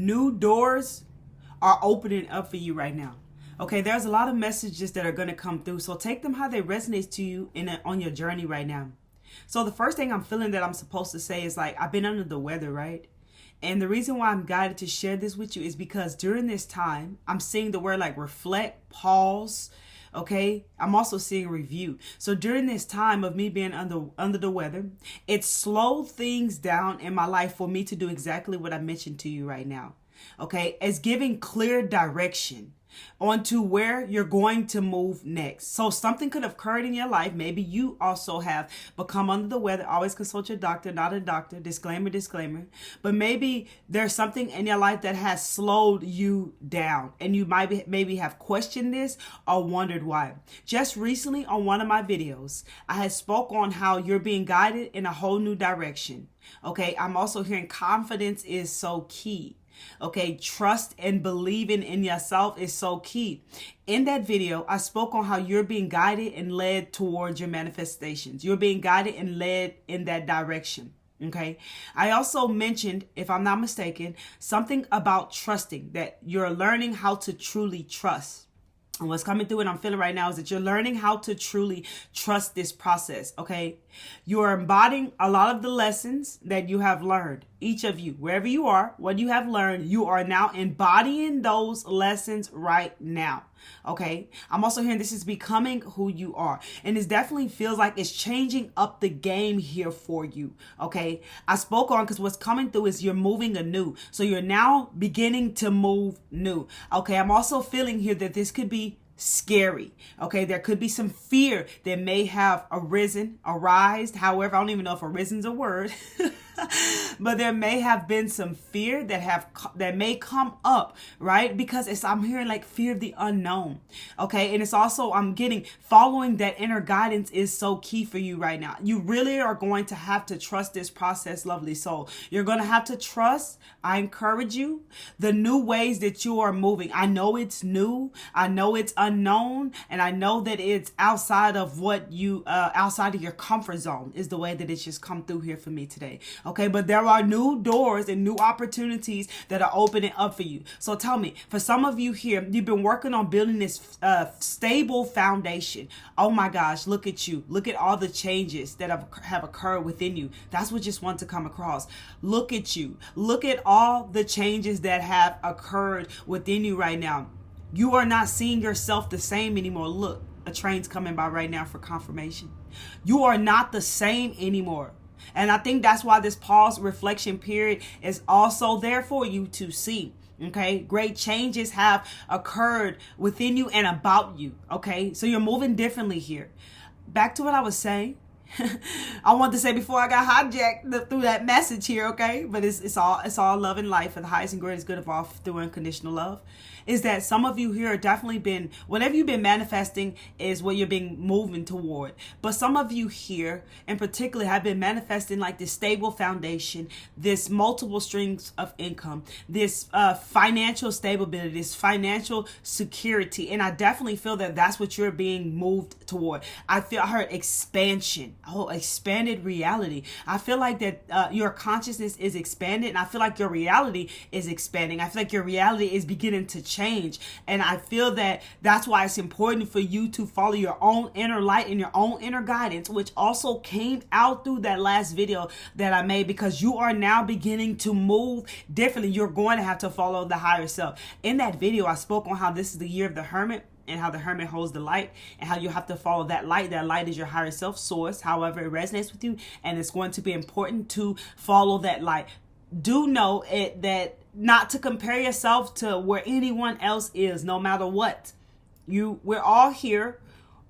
new doors are opening up for you right now. Okay, there's a lot of messages that are going to come through. So take them how they resonate to you on your journey right now. So the first thing I'm feeling that I'm supposed to say is like, I've been under the weather, right? And the reason why I'm guided to share this with you is because during this time, I'm seeing the word like reflect, pause. Okay, I'm also seeing review. So during this time of me being under the weather, it slowed things down in my life for me to do exactly what I mentioned to you right now. Okay, it's giving clear direction onto where you're going to move next. So something could have occurred in your life. Maybe you also have become under the weather. Always consult your doctor, not a doctor. Disclaimer, disclaimer. But maybe there's something in your life that has slowed you down, and you maybe have questioned this or wondered why. Just recently on one of my videos, I had spoke on how you're being guided in a whole new direction. Okay, I'm also hearing confidence is so key. Okay, trust and believing in yourself is so key. In that video, I spoke on how you're being guided and led towards your manifestations. You're being guided and led in that direction. Okay, I also mentioned, if I'm not mistaken, something about trusting, that you're learning how to truly trust. And what's coming through and I'm feeling right now is that you're learning how to truly trust this process, okay? You are embodying a lot of the lessons that you have learned. Each of you, wherever you are, what you have learned, you are now embodying those lessons right now, okay? I'm also hearing this is becoming who you are. And it definitely feels like it's changing up the game here for you, okay? I spoke on because what's coming through is you're moving anew. So you're now beginning to move new, okay? I'm also feeling here that this could be scary. Okay, there could be some fear that may have arised. However, I don't even know if arisen's a word. But there may have been some fear that may come up, right? Because I'm hearing like fear of the unknown. Okay, and it's also I'm getting following that inner guidance is so key for you right now. You really are going to have to trust this process, lovely soul. You're going to have to trust. I encourage you the new ways that you are moving. I know it's new. I know it's unknown, and I know that it's outside of what you outside of your comfort zone is the way that it's just come through here for me today. Okay, but there are new doors and new opportunities that are opening up for you. So tell me, for some of you here, you've been working on building this stable foundation. Oh my gosh, look at you. Look at all the changes that have occurred within you. That's what just want to come across. Look at you. Look at all the changes that have occurred within you right now. You are not seeing yourself the same anymore. Look, a train's coming by right now for confirmation. You are not the same anymore. And I think that's why this pause reflection period is also there for you to see. Okay, great changes have occurred within you and about you. Okay, so you're moving differently here. Back to what I was saying. I want to say before I got hijacked through that message here, okay? But it's all love and life, for the highest and greatest good of all through unconditional love. Is that some of you here are definitely been, whatever you've been manifesting is what you're being moving toward. But some of you here in particular have been manifesting like this stable foundation, this multiple streams of income, this financial stability, this financial security. And I definitely feel that that's what you're being moved toward. I heard expansion. Oh, expanded reality. I feel like that your consciousness is expanded, and I feel like your reality is expanding. I feel like your reality is beginning to change, and I feel that that's why it's important for you to follow your own inner light and your own inner guidance, which also came out through that last video that I made, because you are now beginning to move differently. You're going to have to follow the higher self. In that video, I spoke on how this is the year of the hermit, and how the hermit holds the light, and how you have to follow that light. That light is your higher self source, however it resonates with you, and it's going to be important to follow that light. Do know it that not to compare yourself to where anyone else is, no matter what. We're all here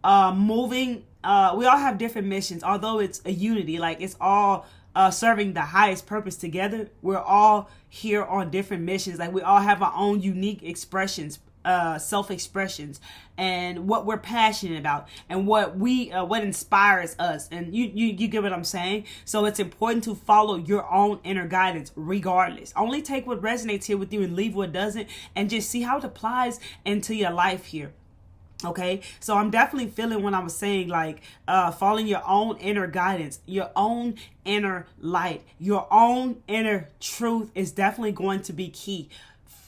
moving. We all have different missions, although it's a unity, like it's all serving the highest purpose together. We're all here on different missions. Like we all have our own unique expressions, self-expressions, and what we're passionate about, and what inspires us, and you get what I'm saying. So it's important to follow your own inner guidance regardless. Only take what resonates here with you and leave what doesn't, and just see how it applies into your life here. Okay, so I'm definitely feeling when I was saying like following your own inner guidance, your own inner light, your own inner truth is definitely going to be key.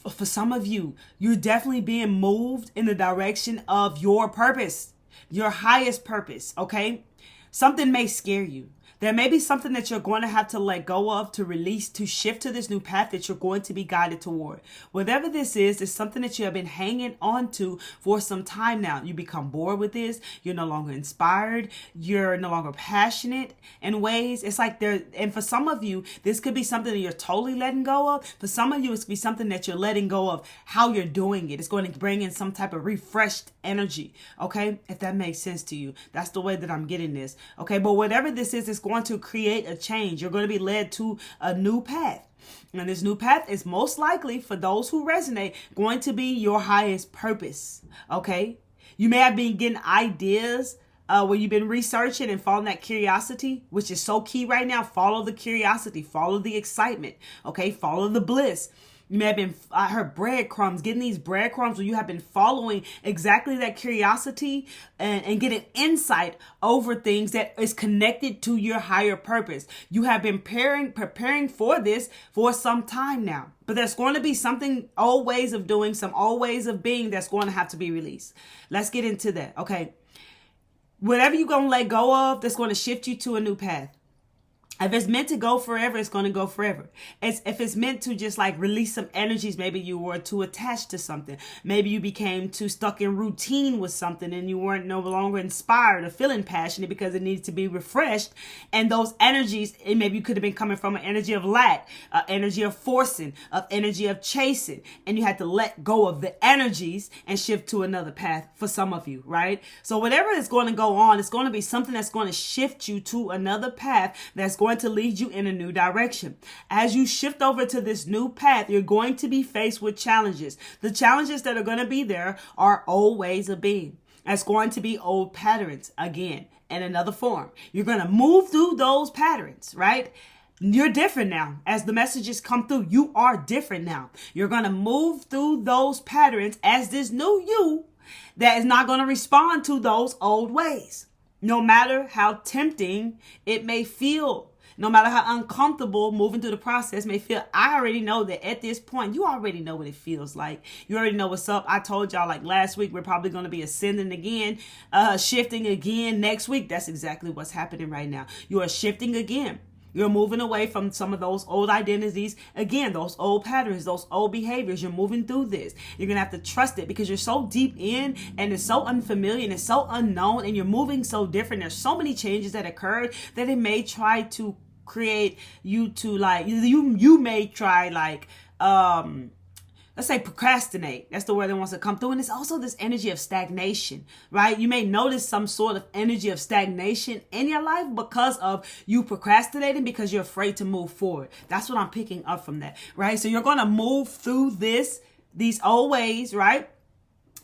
For some of you, you're definitely being moved in the direction of your purpose, your highest purpose. Okay, something may scare you. There may be something that you're going to have to let go of, to release, to shift to this new path that you're going to be guided toward. Whatever this is something that you have been hanging on to for some time now. You become bored with this. You're no longer inspired. You're no longer passionate in ways. It's like and for some of you, this could be something that you're totally letting go of. For some of you, it's could be something that you're letting go of how you're doing it. It's going to bring in some type of refreshed energy. Okay. If that makes sense to you, that's the way that I'm getting this. Okay. But whatever this is, it's going to create a change. You're going to be led to a new path. And this new path is most likely, for those who resonate, going to be your highest purpose. Okay. You may have been getting ideas where you've been researching and following that curiosity, which is so key right now. Follow the curiosity, follow the excitement. Okay. Follow the bliss. You may have been, I heard breadcrumbs, getting these breadcrumbs where you have been following exactly that curiosity and getting insight over things that is connected to your higher purpose. You have been preparing for this for some time now, but there's going to be something, old ways of doing, some old ways of being that's going to have to be released. Let's get into that. Okay. Whatever you're going to let go of, that's going to shift you to a new path. If it's meant to go forever, it's going to go forever. If it's meant to just like release some energies, maybe you were too attached to something. Maybe you became too stuck in routine with something and you weren't no longer inspired or feeling passionate because it needed to be refreshed. And those energies, and maybe you could have been coming from an energy of lack, an energy of forcing, an energy of chasing. And you had to let go of the energies and shift to another path for some of you, right? So whatever is going to go on, it's going to be something that's going to shift you to another path that's going to lead you in a new direction. As you shift over to this new path, you're going to be faced with challenges. The challenges that are going to be there are old ways of being. It's going to be old patterns again in another form. You're going to move through those patterns, right? You're different now. As the messages come through, you are different now. You're going to move through those patterns as this new you that is not going to respond to those old ways. No matter how tempting it may feel, no matter how uncomfortable moving through the process may feel, I already know that at this point, you already know what it feels like. You already know what's up. I told y'all like last week, we're probably going to be ascending again, shifting again next week. That's exactly what's happening right now. You are shifting again. You're moving away from some of those old identities. Again, those old patterns, those old behaviors. You're moving through this. You're going to have to trust it because you're so deep in and it's so unfamiliar and it's so unknown and you're moving so different. There's so many changes that occurred that it may try to create you to like, you may try like, let's say procrastinate. That's the word that wants to come through. And it's also this energy of stagnation, right? You may notice some sort of energy of stagnation in your life because of you procrastinating because you're afraid to move forward. That's what I'm picking up from that, right? So you're going to move through these old ways, right?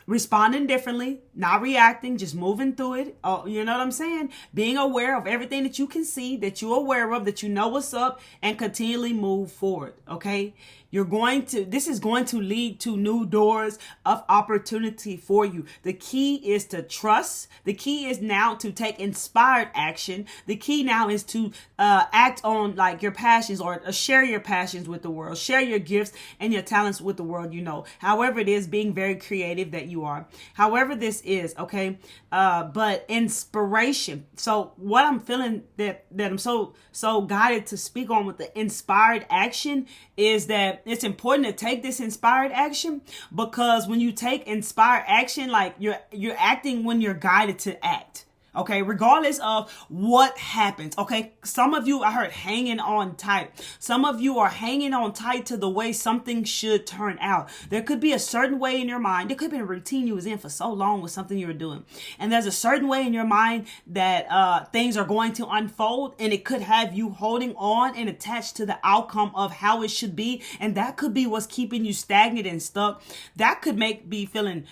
Responding differently, not reacting, just moving through it. Oh, you know what I'm saying? Being aware of everything that you can see, that you're aware of, that you know what's up, and continually move forward. Okay? This is going to lead to new doors of opportunity for you. The key is to trust. The key is now to take inspired action. The key now is to act on like your passions or share your passions with the world. Share your gifts and your talents with the world, However it is, being very creative that you are. However this is, okay? But inspiration. So what I'm feeling that I'm so guided to speak on with the inspired action is that it's important to take this inspired action because when you take inspired action, like you're acting when you're guided to act. Okay, regardless of what happens. Okay, some of you, I heard hanging on tight. Some of you are hanging on tight to the way something should turn out. There could be a certain way in your mind. There could be a routine you was in for so long with something you were doing. And there's a certain way in your mind that things are going to unfold, and it could have you holding on and attached to the outcome of how it should be. And that could be what's keeping you stagnant and stuck. That could be feeling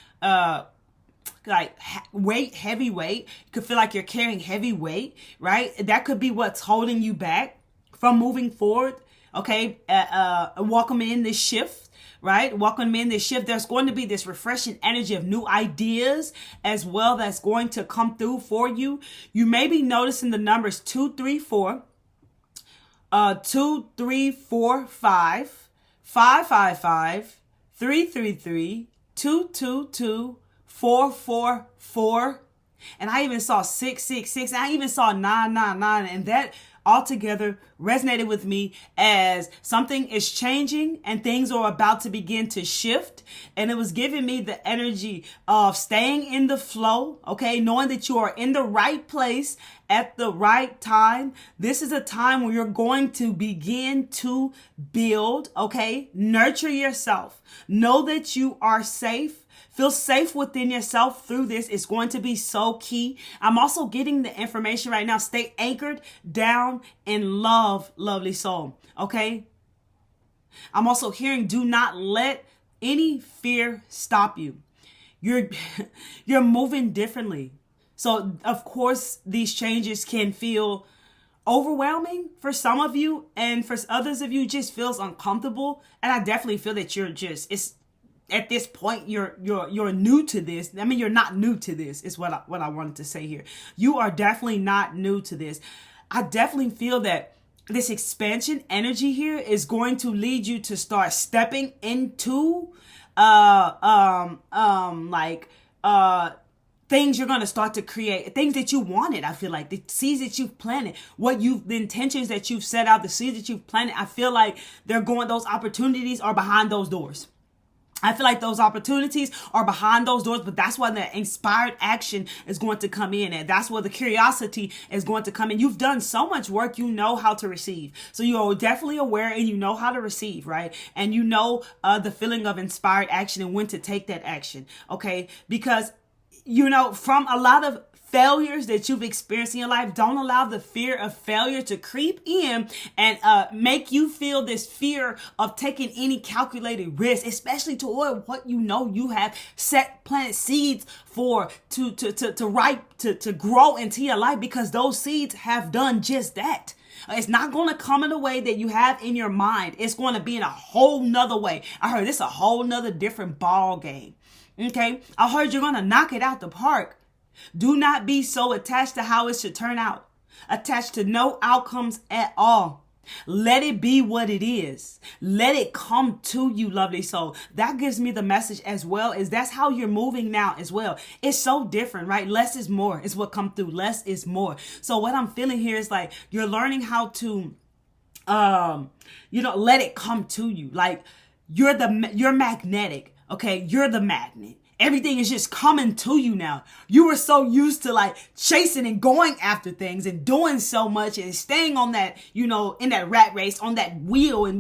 like heavy weight. You could feel like you're carrying heavy weight, right? That could be what's holding you back from moving forward. Okay. Welcome in this shift, right? Welcome in this shift. There's going to be this refreshing energy of new ideas as well that's going to come through for you. You may be noticing the numbers 234, 2345, 555, 333, 222, 444. And I even saw 666. I even saw 999. And that altogether resonated with me as something is changing and things are about to begin to shift. And it was giving me the energy of staying in the flow, okay? Knowing that you are in the right place at the right time. This is a time where you're going to begin to build, okay? Nurture yourself. Know that you are safe. Feel safe within yourself through this. It's going to be so key. I'm also getting the information right now. Stay anchored down in love, lovely soul. Okay? I'm also hearing, do not let any fear stop you. You're moving differently. So, of course, these changes can feel overwhelming for some of you, and for others of you, just feels uncomfortable. And I definitely feel that at this point, you're new to this. I mean, you're not new to this, is what I wanted to say here. You are definitely not new to this. I definitely feel that this expansion energy here is going to lead you to start stepping into things you're going to start to create, things that you wanted. I feel like the seeds that you've planted, the intentions that you've set out, the seeds that you've planted, I feel like those opportunities are behind those doors. I feel like those opportunities are behind those doors, but that's why the inspired action is going to come in, and that's where the curiosity is going to come in. You've done so much work, you know how to receive. So you're definitely aware and you know how to receive, right? And you know the feeling of inspired action and when to take that action, okay? Because, from a lot of failures that you've experienced in your life, don't allow the fear of failure to creep in and make you feel this fear of taking any calculated risk, especially toward what you have planted seeds for to grow into your life, because those seeds have done just that. It's not going to come in a way that you have in your mind. It's going to be in a whole nother way. I heard it's a whole nother different ball game. Okay. I heard you're going to knock it out the park. Do not be so attached to how it should turn out. Attached to no outcomes at all. Let it be what it is. Let it come to you, lovely soul. That gives me the message as well, is that's how you're moving now as well. It's so different, right? Less is more is what come through. Less is more. So what I'm feeling here is like you're learning how to, let it come to you. Like you're magnetic. Okay. You're the magnet. Everything is just coming to you now. You were so used to like chasing and going after things and doing so much and staying on that, in that rat race, on that wheel and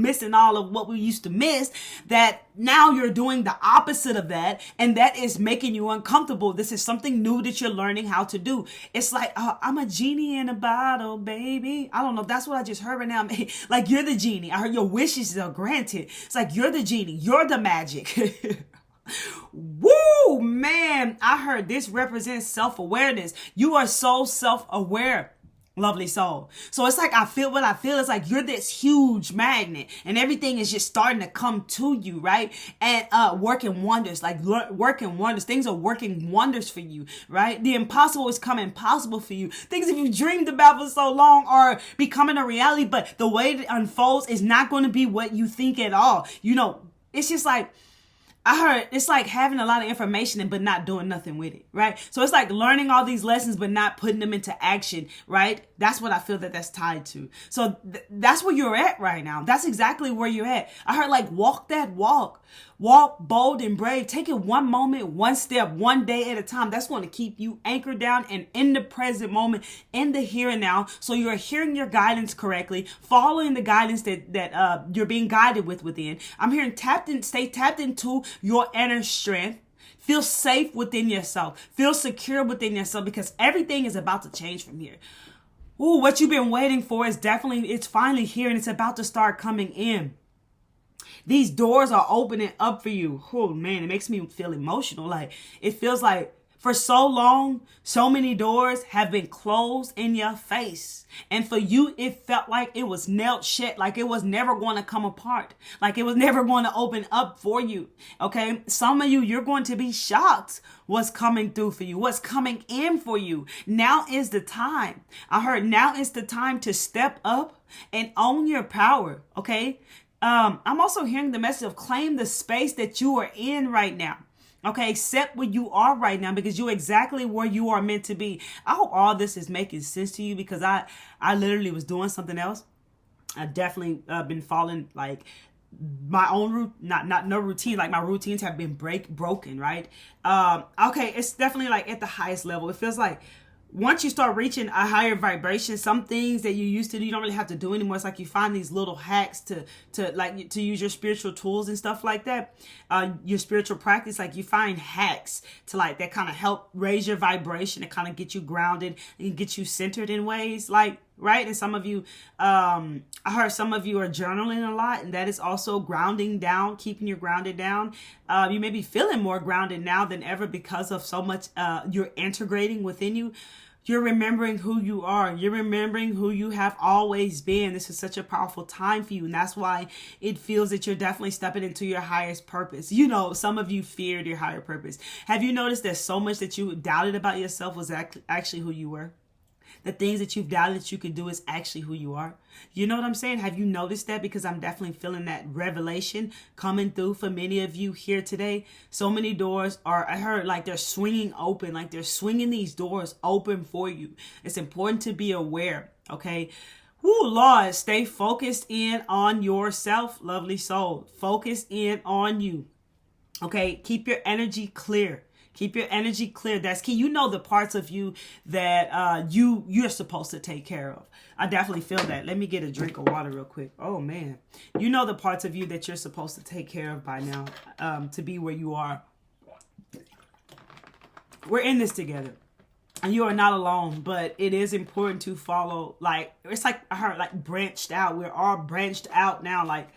missing all of what we used to miss, that now you're doing the opposite of that. And that is making you uncomfortable. This is something new that you're learning how to do. It's like, I'm a genie in a bottle, baby. I don't know. That's what I just heard right now. Like you're the genie. I heard your wishes are granted. It's like you're the genie. You're the magic. Woo, man. I heard this represents self-awareness. You are so self-aware, lovely soul. So it's like what I feel is like you're this huge magnet and everything is just starting to come to you, right? And working wonders, working wonders. Things are working wonders for you, right? The impossible is coming possible for you. Things that you've dreamed about for so long are becoming a reality, but the way it unfolds is not going to be what you think at all. It's just like, I heard it's like having a lot of information but not doing nothing with it, right? So it's like learning all these lessons but not putting them into action, right? That's what I feel that's tied to. So that's where you're at right now. That's exactly where you're at. I heard like walk that walk. Walk bold and brave. Take it one moment, one step, one day at a time. That's going to keep you anchored down and in the present moment, in the here and now. So you're hearing your guidance correctly, following the guidance that you're being guided within. I'm hearing stay tapped into your inner strength. Feel safe within yourself. Feel secure within yourself, because everything is about to change from here. Ooh, what you've been waiting for it's finally here, and it's about to start coming in. These doors are opening up for you. Oh man, it makes me feel emotional. Like it feels like For so long, so many doors have been closed in your face. And for you, it felt like it was nailed shut, like it was never going to come apart, like it was never going to open up for you. Okay. Some of you, you're going to be shocked what's coming through for you, what's coming in for you. Now is the time. I heard now is the time to step up and own your power. Okay. I'm also hearing the message of claim the space that you are in right now. Okay, accept where you are right now because you're exactly where you are meant to be. I hope all this is making sense to you because I literally was doing something else. I definitely been following like my own not no routine. Like my routines have been broken, right? Okay, it's definitely like at the highest level. It feels like once you start reaching a higher vibration, some things that you used to do, you don't really have to do anymore. It's like you find these little hacks to use your spiritual tools and stuff like that. Your spiritual practice, like you find hacks to like that kind of help raise your vibration, to kind of get you grounded and get you centered in ways like, right? And some of you, I heard some of you are journaling a lot, and that is also grounding down, keeping you grounded down. You may be feeling more grounded now than ever because of so much you're integrating within you. You're remembering who you are. You're remembering who you have always been. This is such a powerful time for you. And that's why it feels that you're definitely stepping into your highest purpose. You know, some of you feared your higher purpose. Have you noticed that so much that you doubted about yourself was actually who you were? The things that you've doubted that you could do is actually who you are. You know what I'm saying? Have you noticed that? Because I'm definitely feeling that revelation coming through for many of you here today. So many doors are, I heard like they're swinging open, like they're swinging these doors open for you. It's important to be aware, okay? Woo, Lord, stay focused in on yourself, lovely soul. Focus in on you, okay? Keep your energy clear. Keep your energy clear. That's key. You know the parts of you that you're supposed to take care of. I definitely feel that. Let me get a drink of water real quick. Oh, man. You know the parts of you that you're supposed to take care of by now to be where you are. We're in this together. And you are not alone, but it is important to follow. Like, it's like, I heard, like, branched out. We're all branched out now, like,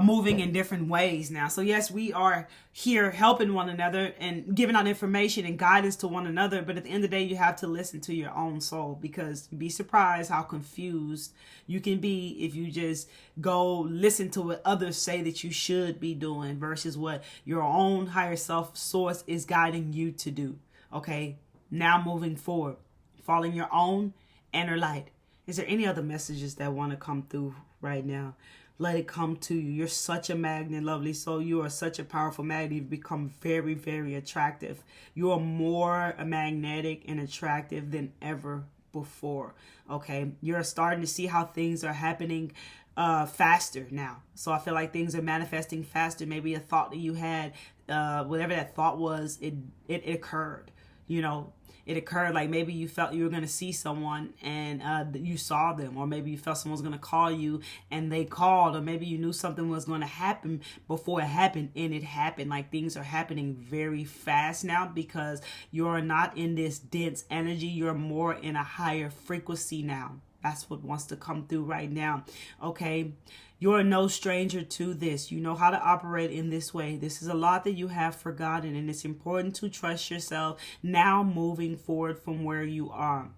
moving in different ways now. So yes, we are here helping one another and giving out information and guidance to one another. But at the end of the day, you have to listen to your own soul, because you'd be surprised how confused you can be if you just go listen to what others say that you should be doing versus what your own higher self source is guiding you to do. Okay. Now moving forward, following your own inner light. Is there any other messages that want to come through right now? Let it come to you. You're such a magnet, lovely soul. You are such a powerful magnet. You've become very, very attractive. You are more magnetic and attractive than ever before. Okay. You're starting to see how things are happening faster now. So I feel like things are manifesting faster. Maybe a thought that you had, whatever that thought was, it occurred. You know, it occurred. Like maybe you felt you were going to see someone and you saw them, or maybe you felt someone was going to call you and they called, or maybe you knew something was going to happen before it happened and it happened. Like things are happening very fast now because you're not in this dense energy. You're more in a higher frequency now. That's what wants to come through right now. Okay. You're no stranger to this. You know how to operate in this way. This is a lot that you have forgotten, and it's important to trust yourself now moving forward from where you are.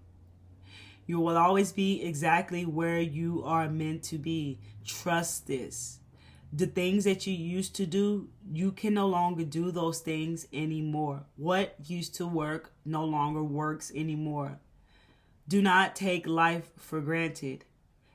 You will always be exactly where you are meant to be. Trust this. The things that you used to do, you can no longer do those things anymore. What used to work no longer works anymore. Do not take life for granted.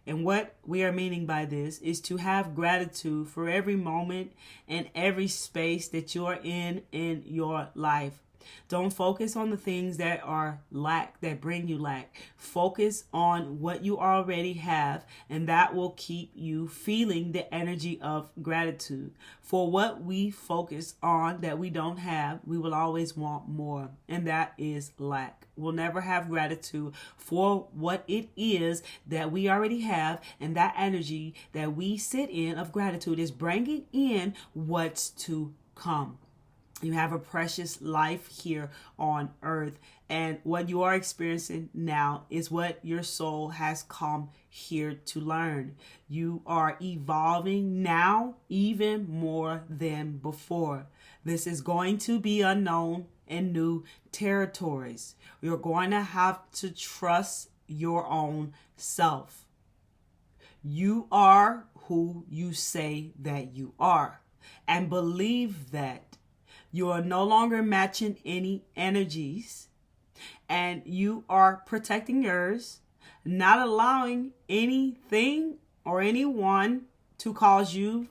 And what we are meaning by this is to have gratitude for every moment and every space that you are in your life. Don't focus on the things that are lack, that bring you lack. Focus on what you already have, and that will keep you feeling the energy of gratitude. For what we focus on that we don't have, we will always want more, and that is lack. We'll never have gratitude for what it is that we already have, and that energy that we sit in of gratitude is bringing in what's to come. You have a precious life here on earth, and what you are experiencing now is what your soul has come here to learn. You are evolving now even more than before. This is going to be unknown in new territories. You're going to have to trust your own self. You are who you say that you are. And believe that you are no longer matching any energies. And you are protecting yours, not allowing anything or anyone to cause you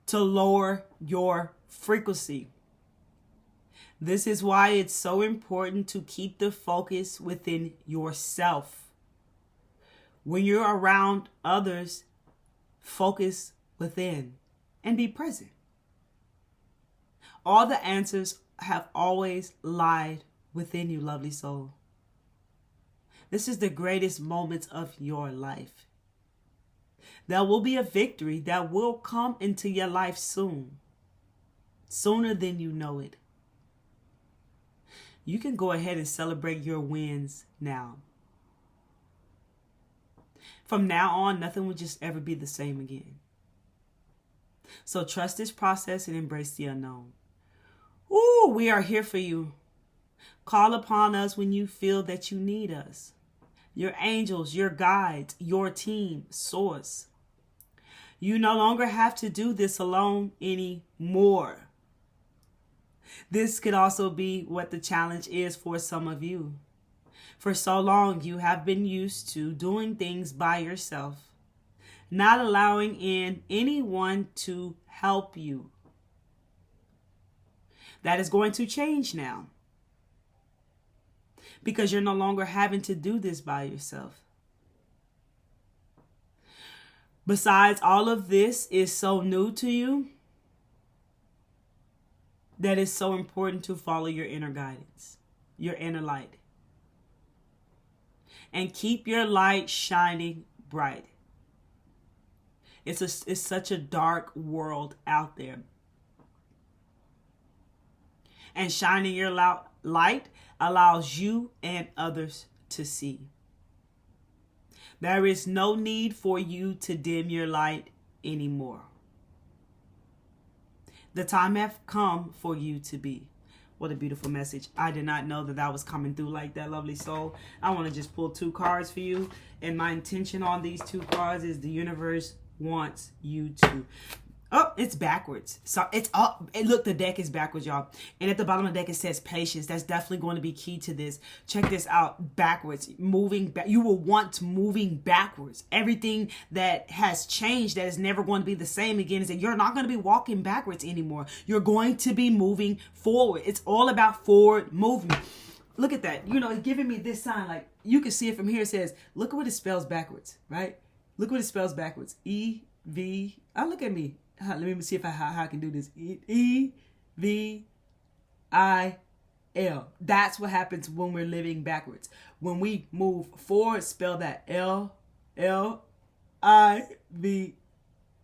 to lower your frequency. This is why it's so important to keep the focus within yourself. When you're around others, focus within and be present. All the answers have always lied within you, lovely soul. This is the greatest moments of your life. There will be a victory that will come into your life soon. Sooner than you know it. You can go ahead and celebrate your wins now. From now on, nothing will just ever be the same again. So trust this process and embrace the unknown. Ooh, we are here for you. Call upon us when you feel that you need us. Your angels, your guides, your team, source. You no longer have to do this alone anymore. This could also be what the challenge is for some of you. For so long, you have been used to doing things by yourself, not allowing in anyone to help you. That is going to change now, because you're no longer having to do this by yourself. Besides, all of this is so new to you that it's so important to follow your inner guidance, your inner light. And keep your light shining bright. It's such a dark world out there. And shining your light allows you and others to see. There is no need for you to dim your light anymore. The time has come for you to be. What a beautiful message. I did not know that that was coming through like that, lovely soul. I want to just pull 2 cards for you. And my intention on these 2 cards is the universe wants you to. Oh, it's backwards. So it's up. And look, the deck is backwards, y'all. And at the bottom of the deck, it says patience. That's definitely going to be key to this. Check this out. Backwards. Moving back. You will want moving backwards. Everything that has changed, that is never going to be the same again, is that you're not going to be walking backwards anymore. You're going to be moving forward. It's all about forward movement. Look at that. You know, it's giving me this sign. Like, you can see it from here. It says, look at what it spells backwards, right? Look what it spells backwards. E-V. Oh, look at me. Let me see if how I can do this. E-V-I-L. That's what happens when we're living backwards. When we move forward, spell that L-L-I-V-E.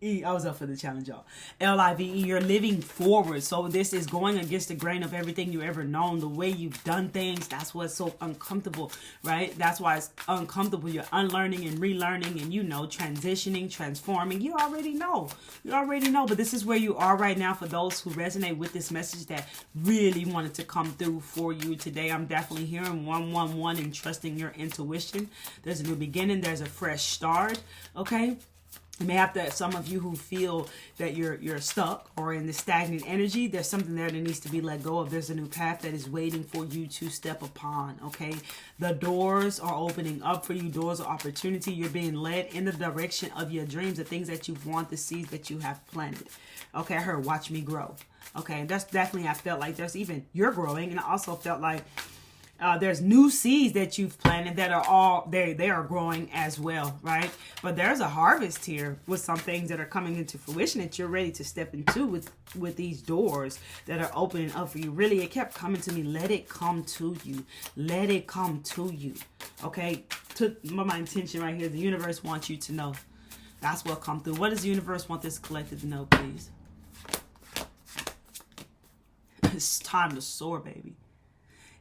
I was up for the challenge, y'all. L-I-V-E. You're living forward. So this is going against the grain of everything you ever known. The way you've done things. That's what's so uncomfortable, right? That's why it's uncomfortable. You're unlearning and relearning and, transitioning, transforming. You already know. But this is where you are right now for those who resonate with this message that really wanted to come through for you today. I'm definitely hearing 111 and trusting your intuition. There's a new beginning. There's a fresh start. Okay? You may have to, some of you who feel that you're stuck or in the stagnant energy, there's something there that needs to be let go of. There's a new path that is waiting for you to step upon, okay? The doors are opening up for you, doors of opportunity. You're being led in the direction of your dreams, the things that you want, the seeds that you have planted. Okay, I heard watch me grow. Okay, and that's definitely, I felt like there's even, you're growing, and I also felt like there's new seeds that you've planted that are all they are growing as well, right? But there's a harvest here with some things that are coming into fruition that you're ready to step into with these doors that are opening up for you. Really, it kept coming to me. Let it come to you. Let it come to you. Okay, my intention right here. The universe wants you to know. That's what come through. What does the universe want this collective to know, please? It's time to soar, baby.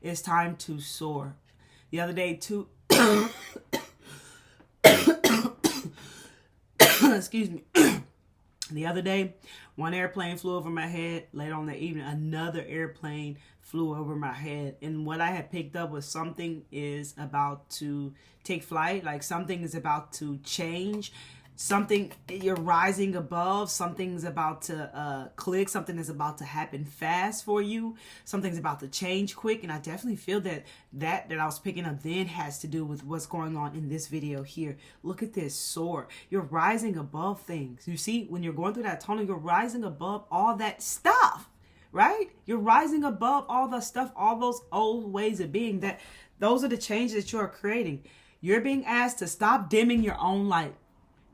It's time to soar. The other day, too, excuse me. The other day, one airplane flew over my head. Later on that evening, another airplane flew over my head. And what I had picked up was something is about to take flight, like something is about to change. Something, you're rising above, something's about to click, something is about to happen fast for you, something's about to change quick. And I definitely feel that I was picking up then has to do with what's going on in this video here. Look at this, soar. You're rising above things. You see, when you're going through that tunnel, you're rising above all that stuff, right? You're rising above all the stuff, all those old ways of being. That those are the changes that you're creating. You're being asked to stop dimming your own light.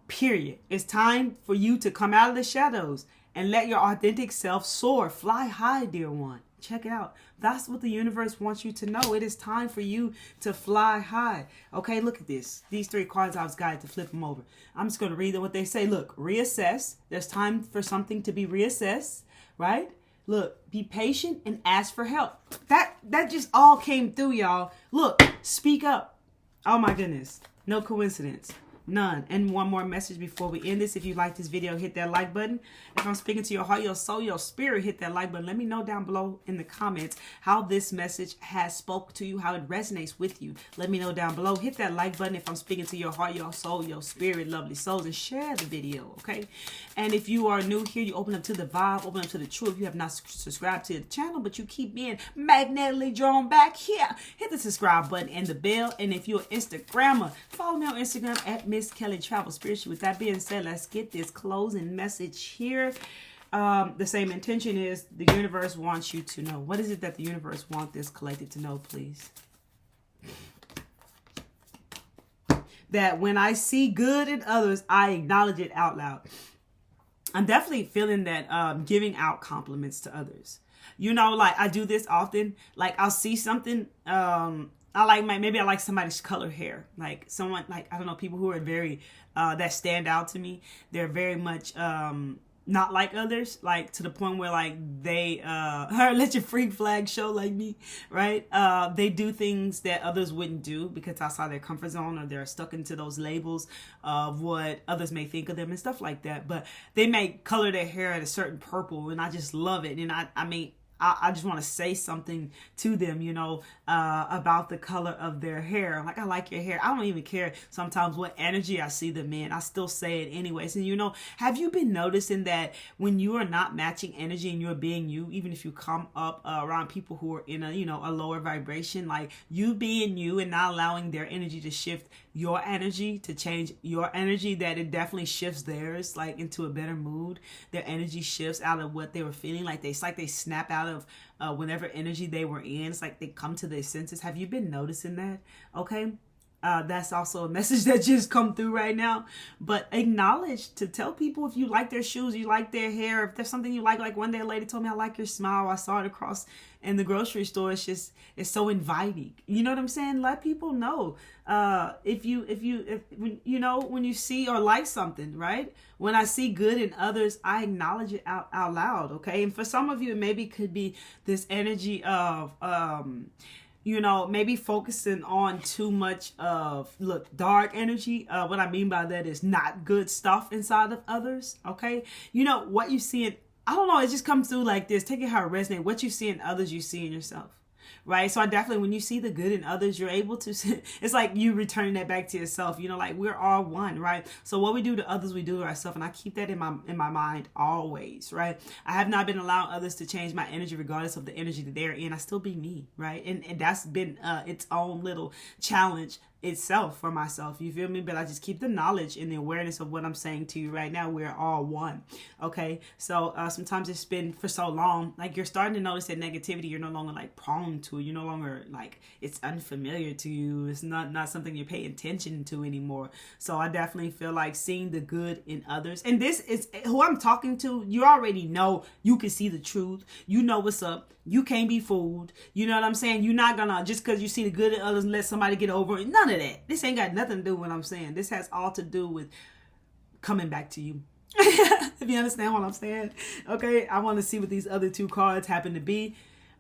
Period. It's time for you to come out of the shadows and let your authentic self soar. Fly high, dear one. Check it out. That's what the universe wants you to know. It is time for you to fly high. Okay, look at this. These 3 cards, I was guided to flip them over. I'm just going to read them what they say. Look, reassess. There's time for something to be reassessed, right? Look, be patient and ask for help. That just all came through, y'all. Look, speak up. Oh my goodness. No coincidence. None. And one more message before we end this. If you like this video, hit that like button. If I'm speaking to your heart, your soul, your spirit, hit that like button. Let me know down below in the comments how this message has spoke to you, how it resonates with you. Let me know down below. Hit that like button if I'm speaking to your heart, your soul, your spirit, lovely souls, and share the video, okay? And if you are new here, you open up to the vibe, open up to the truth. You have not subscribed to the channel, but you keep being magnetically drawn back here. Hit the subscribe button and the bell. And if you're an Instagrammer, follow me on Instagram at Miss Kelly Travel Spiritual. With that being said, let's get this closing message here. The same intention is the universe wants you to know. What is it that the universe wants this collective to know, please? That when I see good in others, I acknowledge it out loud. I'm definitely feeling that giving out compliments to others. You know, like I do this often. Like I'll see something. Maybe I like somebody's color hair. Like someone, like, I don't know, people who are very, that stand out to me. They're very much not like others, like to the point where like they, let your freak flag show like me, right? They do things that others wouldn't do because outside their comfort zone, or they're stuck into those labels of what others may think of them and stuff like that. But they may color their hair at a certain purple, and I just love it. And I mean, I just want to say something to them, you know, about the color of their hair. Like, I like your hair. I don't even care sometimes what energy I see them in. I still say it anyways. And, you know, have you been noticing that when you are not matching energy and you're being you, even if you come up around people who are in a, you know, a lower vibration, like you being you and not allowing their energy to shift your energy, to change your energy, that it definitely shifts theirs, like into a better mood. Their energy shifts out of what they were feeling. Like it's like they snap out of whatever energy they were in. It's like they come to their senses. Have you been noticing that? Okay. That's also a message that just come through right now. But acknowledge, to tell people if you like their shoes, you like their hair, if there's something you like one day a lady told me, I like your smile. I saw it across in the grocery store. It's so inviting. You know what I'm saying? Let people know. When you see or like something, right? When I see good in others, I acknowledge it out loud. Okay. And for some of you, it maybe could be this energy of, you know, maybe focusing on too much of, dark energy. What I mean by that is not good stuff inside of others. Okay. You know, what you see in, I don't know, it just comes through like this. Take it how it resonates. What you see in others, you see in yourself. Right. So I definitely, when you see the good in others, you're able to, it's like you returning that back to yourself. You know, like we're all one. Right. So what we do to others, we do to ourselves. And I keep that in my mind always. Right. I have not been allowing others to change my energy regardless of the energy that they're in. I still be me. Right. And that's been its own little challenge itself for myself. You feel me? But I just keep the knowledge and the awareness of what I'm saying to you right now. We're all one. Okay. So sometimes it's been for so long, like you're starting to notice that negativity, you're no longer like prone to it. You're no longer like, it's unfamiliar to you. It's not something you pay attention to anymore. So I definitely feel like seeing the good in others. And this is who I'm talking to. You already know, you can see the truth. You know what's up. You can't be fooled. You know what I'm saying? You're not gonna, just because you see the good in others, let somebody get over it. None of that. This ain't got nothing to do with what I'm saying. This has all to do with coming back to you. If you understand what I'm saying. Okay, I want to see what these other 2 cards happen to be.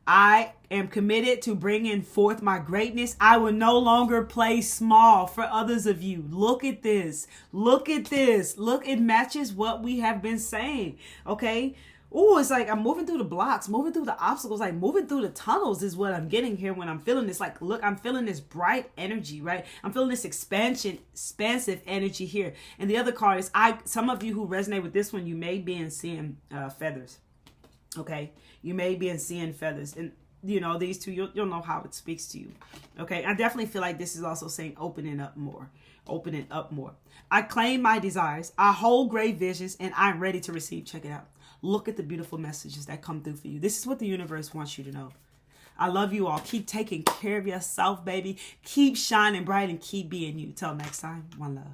I am committed to bringing forth my greatness. I will no longer play small for others of you. Look at this. Look at this. Look, it matches what we have been saying. Okay. Oh, it's like I'm moving through the blocks, moving through the obstacles, like moving through the tunnels is what I'm getting here when I'm feeling this. Like, look, I'm feeling this bright energy, right? I'm feeling this expansive energy here. And the other card is, some of you who resonate with this one, you may be seeing feathers. Okay, you may be seeing feathers, and you know these two, you'll know how it speaks to you. Okay, I definitely feel like this is also saying opening up more. I claim my desires, I hold great visions, and I'm ready to receive. Check it out. Look at the beautiful messages that come through for you. This is what the universe wants you to know. I love you all. Keep taking care of yourself, baby. Keep shining bright and keep being you. Till next time, one love.